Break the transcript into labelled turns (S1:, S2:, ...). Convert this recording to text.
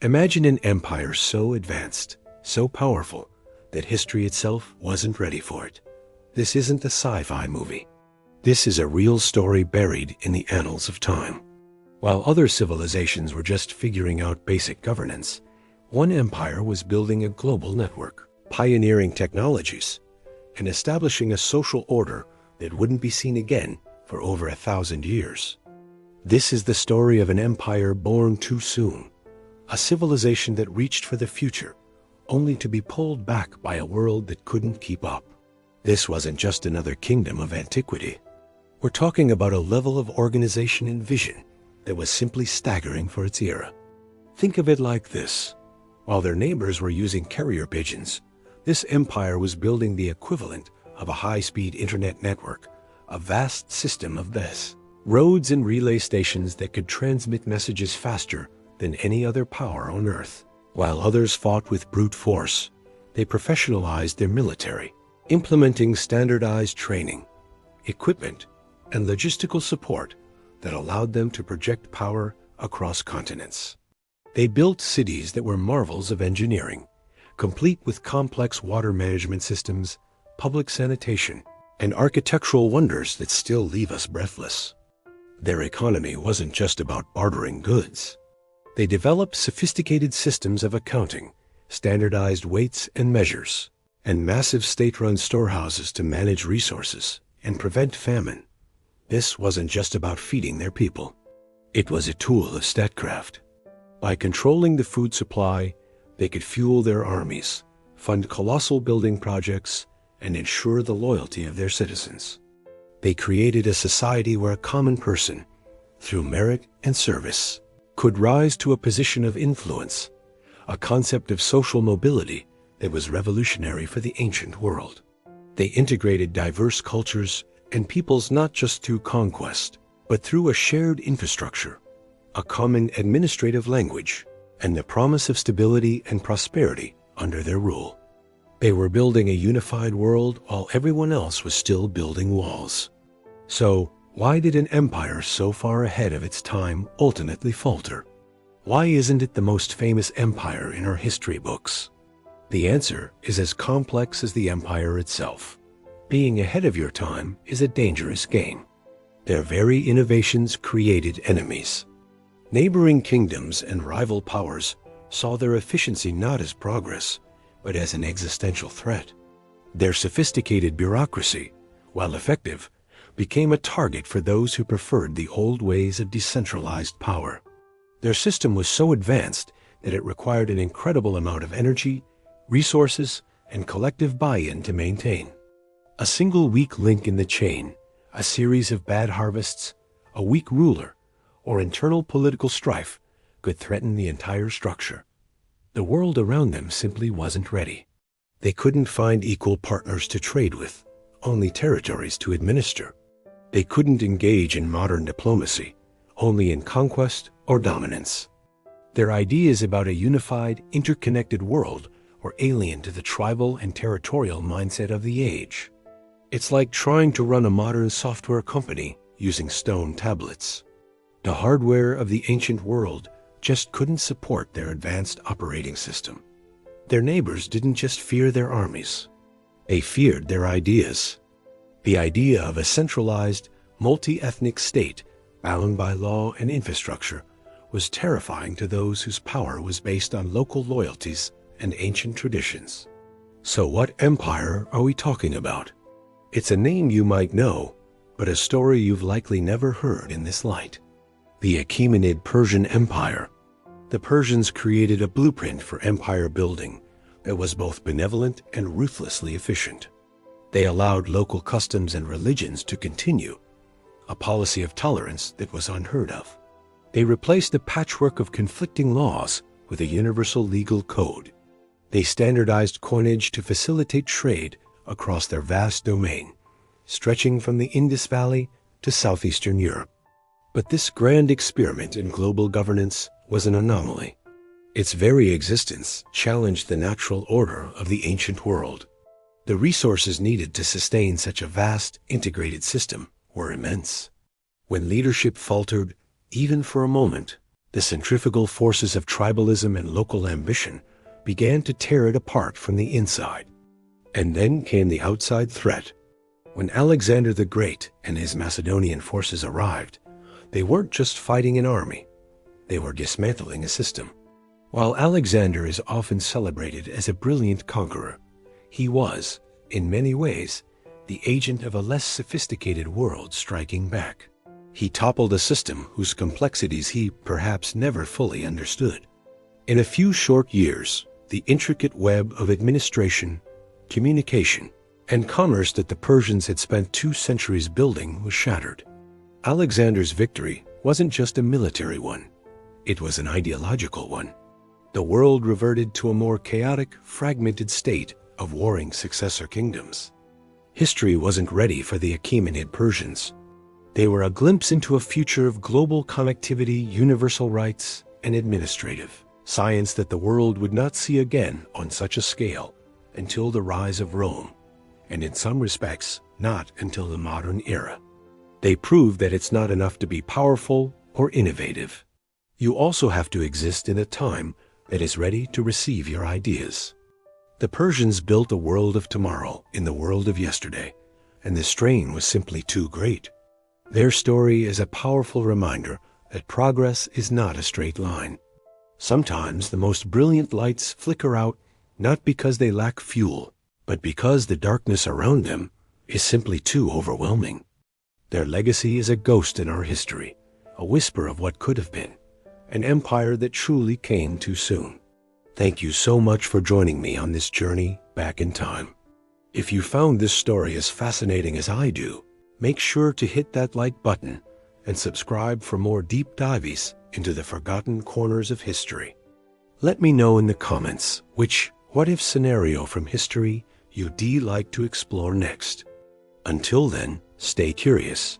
S1: Imagine an empire so advanced, so powerful, that history itself wasn't ready for it. This isn't a sci-fi movie. This is a real story buried in the annals of time. While other civilizations were just figuring out basic governance, one empire was building a global network, pioneering technologies, and establishing a social order that wouldn't be seen again for over 1,000 years. This is the story of an empire born too soon, a civilization that reached for the future, only to be pulled back by a world that couldn't keep up. This wasn't just another kingdom of antiquity. We're talking about a level of organization and vision that was simply staggering for its era. Think of it like this. While their neighbors were using carrier pigeons, this empire was building the equivalent of a high-speed internet network, a vast system of roads and relay stations that could transmit messages faster than any other power on Earth. While others fought with brute force, they professionalized their military, implementing standardized training, equipment, and logistical support that allowed them to project power across continents. They built cities that were marvels of engineering, complete with complex water management systems, public sanitation, and architectural wonders that still leave us breathless. Their economy wasn't just about bartering goods. They developed sophisticated systems of accounting, standardized weights and measures, and massive state-run storehouses to manage resources and prevent famine. This wasn't just about feeding their people. It was a tool of statecraft. By controlling the food supply, they could fuel their armies, fund colossal building projects, and ensure the loyalty of their citizens. They created a society where a common person, through merit and service, could rise to a position of influence, a concept of social mobility that was revolutionary for the ancient world. They integrated diverse cultures and peoples not just through conquest, but through a shared infrastructure, a common administrative language, and the promise of stability and prosperity under their rule. They were building a unified world while everyone else was still building walls. So, why did an empire so far ahead of its time ultimately falter? Why isn't it the most famous empire in our history books? The answer is as complex as the empire itself. Being ahead of your time is a dangerous game. Their very innovations created enemies. Neighboring kingdoms and rival powers saw their efficiency not as progress, but as an existential threat. Their sophisticated bureaucracy, while effective, became a target for those who preferred the old ways of decentralized power. Their system was so advanced that it required an incredible amount of energy, resources, and collective buy-in to maintain. A single weak link in the chain, a series of bad harvests, a weak ruler, or internal political strife could threaten the entire structure. The world around them simply wasn't ready. They couldn't find equal partners to trade with, only territories to administer. They couldn't engage in modern diplomacy, only in conquest or dominance. Their ideas about a unified, interconnected world were alien to the tribal and territorial mindset of the age. It's like trying to run a modern software company using stone tablets. The hardware of the ancient world just couldn't support their advanced operating system. Their neighbors didn't just fear their armies. They feared their ideas. The idea of a centralized, multi-ethnic state bound by law and infrastructure was terrifying to those whose power was based on local loyalties and ancient traditions. So what empire are we talking about? It's a name you might know, but a story you've likely never heard in this light. The Achaemenid Persian Empire. The Persians created a blueprint for empire building that was both benevolent and ruthlessly efficient. They allowed local customs and religions to continue, a policy of tolerance that was unheard of. They replaced a patchwork of conflicting laws with a universal legal code. They standardized coinage to facilitate trade across their vast domain, stretching from the Indus Valley to southeastern Europe. But this grand experiment in global governance was an anomaly. Its very existence challenged the natural order of the ancient world. The resources needed to sustain such a vast, integrated system were immense. When leadership faltered, even for a moment, The centrifugal forces of tribalism and local ambition began to tear it apart from the inside. And then came the outside threat. When Alexander the Great and his Macedonian forces arrived, they weren't just fighting an army. They were dismantling a system. While Alexander is often celebrated as a brilliant conqueror, he was, in many ways, the agent of a less sophisticated world striking back. He toppled a system whose complexities he perhaps never fully understood. In a few short years, the intricate web of administration, communication, and commerce that the Persians had spent 2 centuries building was shattered. Alexander's victory wasn't just a military one. It was an ideological one. The world reverted to a more chaotic, fragmented state of warring successor kingdoms. History wasn't ready for the Achaemenid Persians. They were a glimpse into a future of global connectivity, universal rights, and administrative science that the world would not see again on such a scale until the rise of Rome, and in some respects, not until the modern era. They proved that it's not enough to be powerful or innovative. You also have to exist in a time that is ready to receive your ideas. The Persians built a world of tomorrow in the world of yesterday, and the strain was simply too great. Their story is a powerful reminder that progress is not a straight line. Sometimes the most brilliant lights flicker out not because they lack fuel, but because the darkness around them is simply too overwhelming. Their legacy is a ghost in our history, a whisper of what could have been, an empire that truly came too soon. Thank you so much for joining me on this journey back in time. If you found this story as fascinating as I do, make sure to hit that like button and subscribe for more deep dives into the forgotten corners of history. Let me know in the comments which what-if scenario from history you'd like to explore next. Until then, stay curious